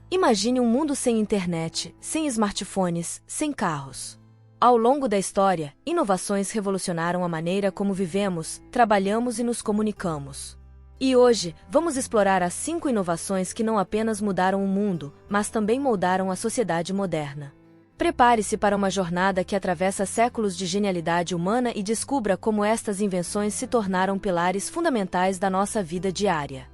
Imagine um mundo sem internet, sem smartphones, sem carros. Ao longo da história, inovações revolucionaram a maneira como vivemos, trabalhamos e nos comunicamos. E hoje, vamos explorar as 5 inovações que não apenas mudaram o mundo, mas também moldaram a sociedade moderna. Prepare-se para uma jornada que atravessa séculos de genialidade humana e descubra como estas invenções se tornaram pilares fundamentais da nossa vida diária.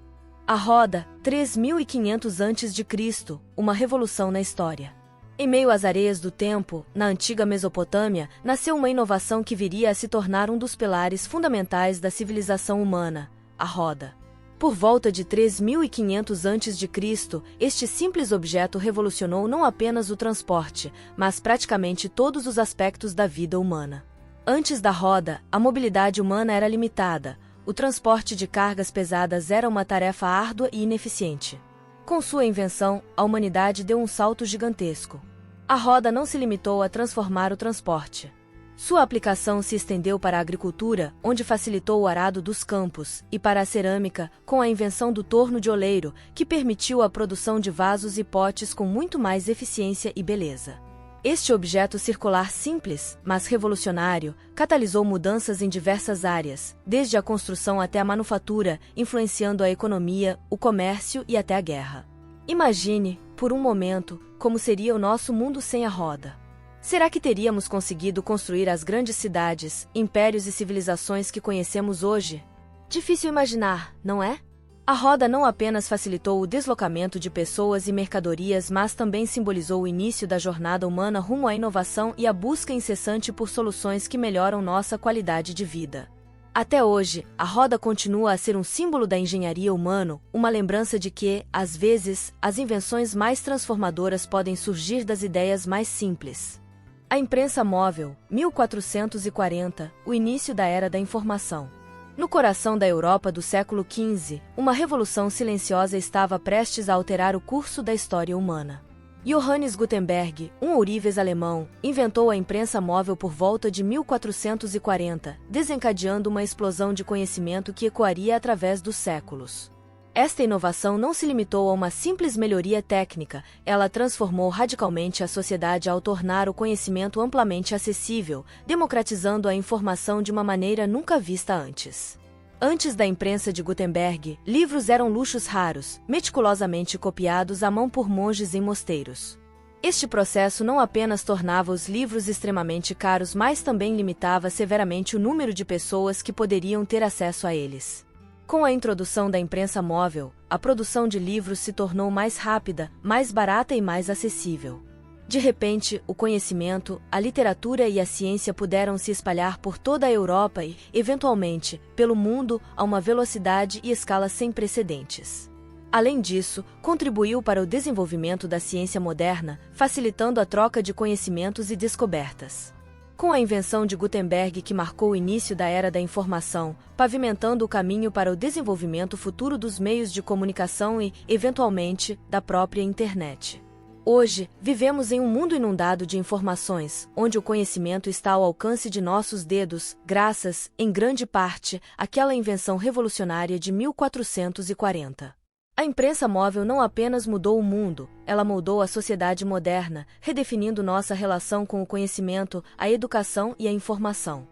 A roda, 3500 a.C., uma revolução na história. Em meio às areias do tempo, na antiga Mesopotâmia, nasceu uma inovação que viria a se tornar um dos pilares fundamentais da civilização humana, a roda. Por volta de 3500 a.C., este simples objeto revolucionou não apenas o transporte, mas praticamente todos os aspectos da vida humana. Antes da roda, a mobilidade humana era limitada. O transporte de cargas pesadas era uma tarefa árdua e ineficiente. Com sua invenção, a humanidade deu um salto gigantesco. A roda não se limitou a transformar o transporte. Sua aplicação se estendeu para a agricultura, onde facilitou o arado dos campos, e para a cerâmica, com a invenção do torno de oleiro, que permitiu a produção de vasos e potes com muito mais eficiência e beleza. Este objeto circular simples, mas revolucionário, catalisou mudanças em diversas áreas, desde a construção até a manufatura, influenciando a economia, o comércio e até a guerra. Imagine, por um momento, como seria o nosso mundo sem a roda. Será que teríamos conseguido construir as grandes cidades, impérios e civilizações que conhecemos hoje? Difícil imaginar, não é? A roda não apenas facilitou o deslocamento de pessoas e mercadorias, mas também simbolizou o início da jornada humana rumo à inovação e à busca incessante por soluções que melhoram nossa qualidade de vida. Até hoje, a roda continua a ser um símbolo da engenharia humana, uma lembrança de que, às vezes, as invenções mais transformadoras podem surgir das ideias mais simples. A imprensa móvel, 1440, o início da Era da Informação. No coração da Europa do século XV, uma revolução silenciosa estava prestes a alterar o curso da história humana. Johannes Gutenberg, um ourives alemão, inventou a imprensa móvel por volta de 1440, desencadeando uma explosão de conhecimento que ecoaria através dos séculos. Esta inovação não se limitou a uma simples melhoria técnica, ela transformou radicalmente a sociedade ao tornar o conhecimento amplamente acessível, democratizando a informação de uma maneira nunca vista antes. Antes da imprensa de Gutenberg, livros eram luxos raros, meticulosamente copiados à mão por monges em mosteiros. Este processo não apenas tornava os livros extremamente caros, mas também limitava severamente o número de pessoas que poderiam ter acesso a eles. Com a introdução da imprensa móvel, a produção de livros se tornou mais rápida, mais barata e mais acessível. De repente, o conhecimento, a literatura e a ciência puderam se espalhar por toda a Europa e, eventualmente, pelo mundo a uma velocidade e escala sem precedentes. Além disso, contribuiu para o desenvolvimento da ciência moderna, facilitando a troca de conhecimentos e descobertas. Com a invenção de Gutenberg que marcou o início da Era da Informação, pavimentando o caminho para o desenvolvimento futuro dos meios de comunicação e, eventualmente, da própria internet. Hoje, vivemos em um mundo inundado de informações, onde o conhecimento está ao alcance de nossos dedos, graças, em grande parte, àquela invenção revolucionária de 1440. A imprensa móvel não apenas mudou o mundo, ela moldou a sociedade moderna, redefinindo nossa relação com o conhecimento, a educação e a informação.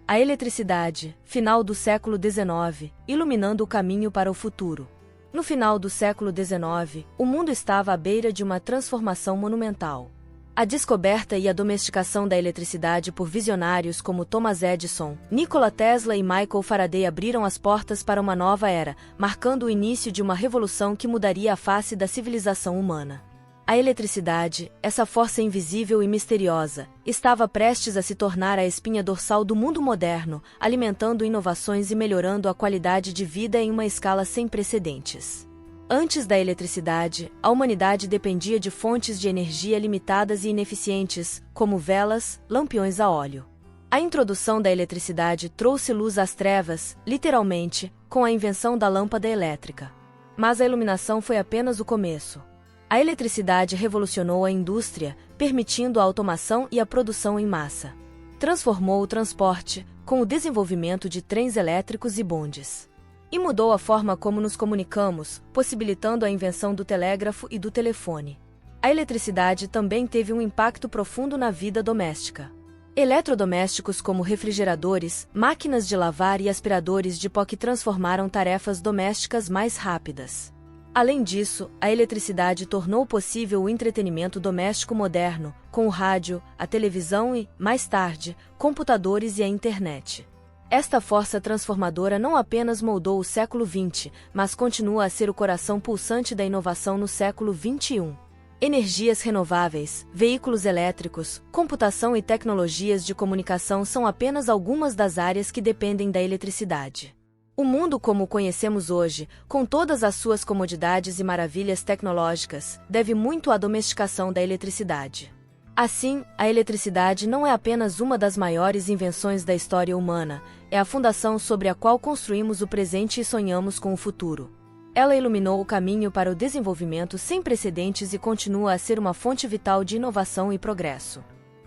A eletricidade, final do século XIX, iluminando o caminho para o futuro. No final do século XIX, o mundo estava à beira de uma transformação monumental. A descoberta e a domesticação da eletricidade por visionários como Thomas Edison, Nikola Tesla e Michael Faraday abriram as portas para uma nova era, marcando o início de uma revolução que mudaria a face da civilização humana. A eletricidade, essa força invisível e misteriosa, estava prestes a se tornar a espinha dorsal do mundo moderno, alimentando inovações e melhorando a qualidade de vida em uma escala sem precedentes. Antes da eletricidade, a humanidade dependia de fontes de energia limitadas e ineficientes, como velas, lampiões a óleo. A introdução da eletricidade trouxe luz às trevas, literalmente, com a invenção da lâmpada elétrica. Mas a iluminação foi apenas o começo. A eletricidade revolucionou a indústria, permitindo a automação e a produção em massa. Transformou o transporte, com o desenvolvimento de trens elétricos e bondes. E mudou a forma como nos comunicamos, possibilitando a invenção do telégrafo e do telefone. A eletricidade também teve um impacto profundo na vida doméstica. Eletrodomésticos como refrigeradores, máquinas de lavar e aspiradores de pó que transformaram tarefas domésticas mais rápidas. Além disso, a eletricidade tornou possível o entretenimento doméstico moderno, com o rádio, a televisão e, mais tarde, computadores e a internet. Esta força transformadora não apenas moldou o século XX, mas continua a ser o coração pulsante da inovação no século XXI. Energias renováveis, veículos elétricos, computação e tecnologias de comunicação são apenas algumas das áreas que dependem da eletricidade. O mundo como o conhecemos hoje, com todas as suas comodidades e maravilhas tecnológicas, deve muito à domesticação da eletricidade. Assim, a eletricidade não é apenas uma das maiores invenções da história humana, é a fundação sobre a qual construímos o presente e sonhamos com o futuro. Ela iluminou o caminho para o desenvolvimento sem precedentes e continua a ser uma fonte vital de inovação e progresso.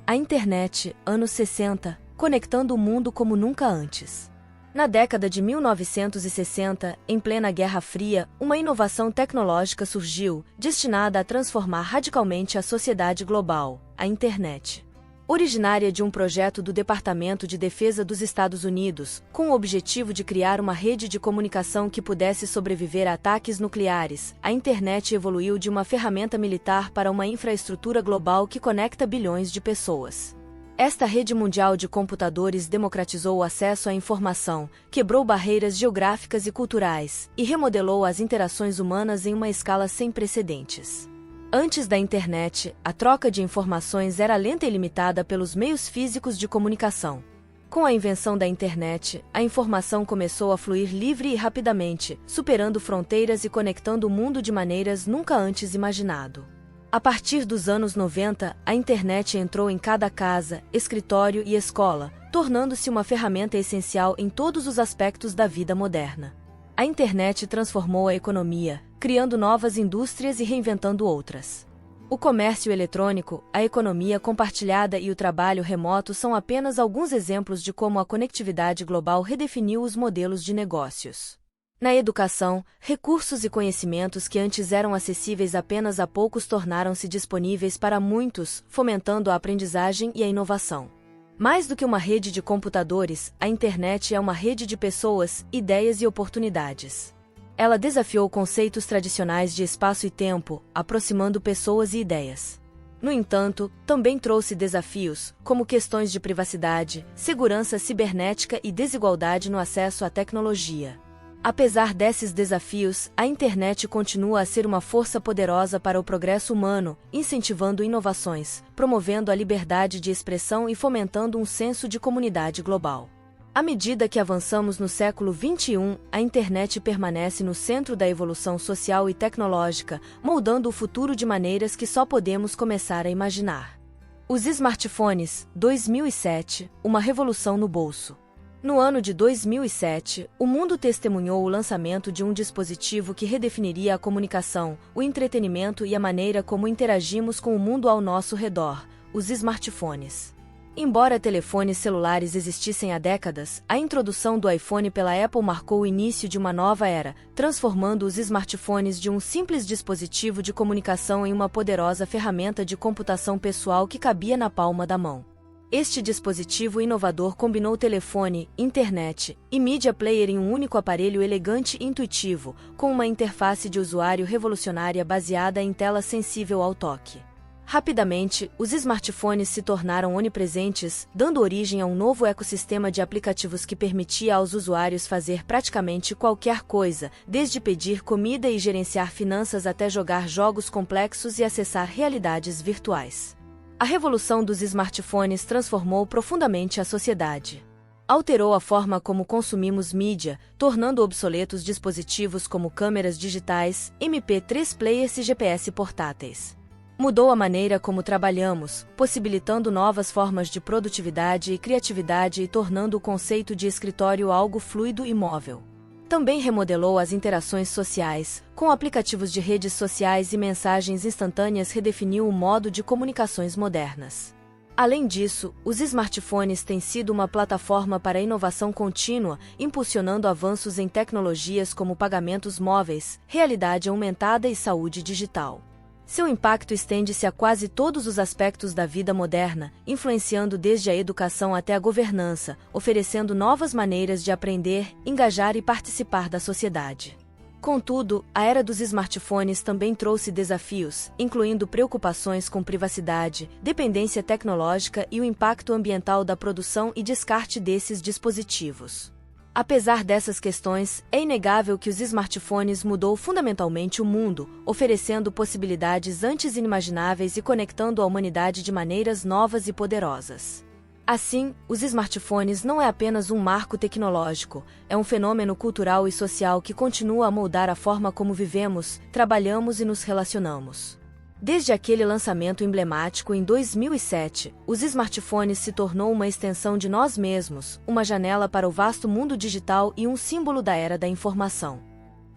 A internet, anos 60, conectando o mundo como nunca antes. Na década de 1960, em plena Guerra Fria, uma inovação tecnológica surgiu, destinada a transformar radicalmente a sociedade global, a internet. Originária de um projeto do Departamento de Defesa dos Estados Unidos, com o objetivo de criar uma rede de comunicação que pudesse sobreviver a ataques nucleares, a internet evoluiu de uma ferramenta militar para uma infraestrutura global que conecta bilhões de pessoas. Esta rede mundial de computadores democratizou o acesso à informação, quebrou barreiras geográficas e culturais, e remodelou as interações humanas em uma escala sem precedentes. Antes da internet, a troca de informações era lenta e limitada pelos meios físicos de comunicação. Com a invenção da internet, a informação começou a fluir livre e rapidamente, superando fronteiras e conectando o mundo de maneiras nunca antes imaginado. A partir dos anos 90, a internet entrou em cada casa, escritório e escola, tornando-se uma ferramenta essencial em todos os aspectos da vida moderna. A internet transformou a economia, criando novas indústrias e reinventando outras. O comércio eletrônico, a economia compartilhada e o trabalho remoto são apenas alguns exemplos de como a conectividade global redefiniu os modelos de negócios. Na educação, recursos e conhecimentos que antes eram acessíveis apenas a poucos tornaram-se disponíveis para muitos, fomentando a aprendizagem e a inovação. Mais do que uma rede de computadores, a internet é uma rede de pessoas, ideias e oportunidades. Ela desafiou conceitos tradicionais de espaço e tempo, aproximando pessoas e ideias. No entanto, também trouxe desafios, como questões de privacidade, segurança cibernética e desigualdade no acesso à tecnologia. Apesar desses desafios, a internet continua a ser uma força poderosa para o progresso humano, incentivando inovações, promovendo a liberdade de expressão e fomentando um senso de comunidade global. À medida que avançamos no século XXI, a internet permanece no centro da evolução social e tecnológica, moldando o futuro de maneiras que só podemos começar a imaginar. Os smartphones, 2007, uma revolução no bolso. No ano de 2007, o mundo testemunhou o lançamento de um dispositivo que redefiniria a comunicação, o entretenimento e a maneira como interagimos com o mundo ao nosso redor, os smartphones. Embora telefones celulares existissem há décadas, a introdução do iPhone pela Apple marcou o início de uma nova era, transformando os smartphones de um simples dispositivo de comunicação em uma poderosa ferramenta de computação pessoal que cabia na palma da mão. Este dispositivo inovador combinou telefone, internet e media player em um único aparelho elegante e intuitivo, com uma interface de usuário revolucionária baseada em tela sensível ao toque. Rapidamente, os smartphones se tornaram onipresentes, dando origem a um novo ecossistema de aplicativos que permitia aos usuários fazer praticamente qualquer coisa, desde pedir comida e gerenciar finanças até jogar jogos complexos e acessar realidades virtuais. A revolução dos smartphones transformou profundamente a sociedade. Alterou a forma como consumimos mídia, tornando obsoletos dispositivos como câmeras digitais, MP3 players e GPS portáteis. Mudou a maneira como trabalhamos, possibilitando novas formas de produtividade e criatividade e tornando o conceito de escritório algo fluido e móvel. Também remodelou as interações sociais, com aplicativos de redes sociais e mensagens instantâneas redefiniu o modo de comunicações modernas. Além disso, os smartphones têm sido uma plataforma para a inovação contínua, impulsionando avanços em tecnologias como pagamentos móveis, realidade aumentada e saúde digital. Seu impacto estende-se a quase todos os aspectos da vida moderna, influenciando desde a educação até a governança, oferecendo novas maneiras de aprender, engajar e participar da sociedade. Contudo, a era dos smartphones também trouxe desafios, incluindo preocupações com privacidade, dependência tecnológica e o impacto ambiental da produção e descarte desses dispositivos. Apesar dessas questões, é inegável que os smartphones mudou fundamentalmente o mundo, oferecendo possibilidades antes inimagináveis e conectando a humanidade de maneiras novas e poderosas. Assim, os smartphones não é apenas um marco tecnológico, é um fenômeno cultural e social que continua a moldar a forma como vivemos, trabalhamos e nos relacionamos. Desde aquele lançamento emblemático em 2007, os smartphones se tornou uma extensão de nós mesmos, uma janela para o vasto mundo digital e um símbolo da era da informação.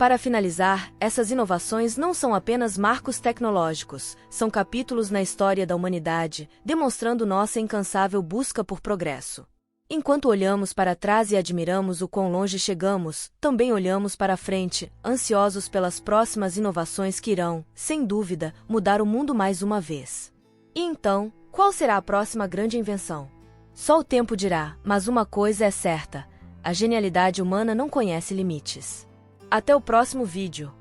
Para finalizar, essas inovações não são apenas marcos tecnológicos, são capítulos na história da humanidade, demonstrando nossa incansável busca por progresso. Enquanto olhamos para trás e admiramos o quão longe chegamos, também olhamos para a frente, ansiosos pelas próximas inovações que irão, sem dúvida, mudar o mundo mais uma vez. E então, qual será a próxima grande invenção? Só o tempo dirá, mas uma coisa é certa: a genialidade humana não conhece limites. Até o próximo vídeo.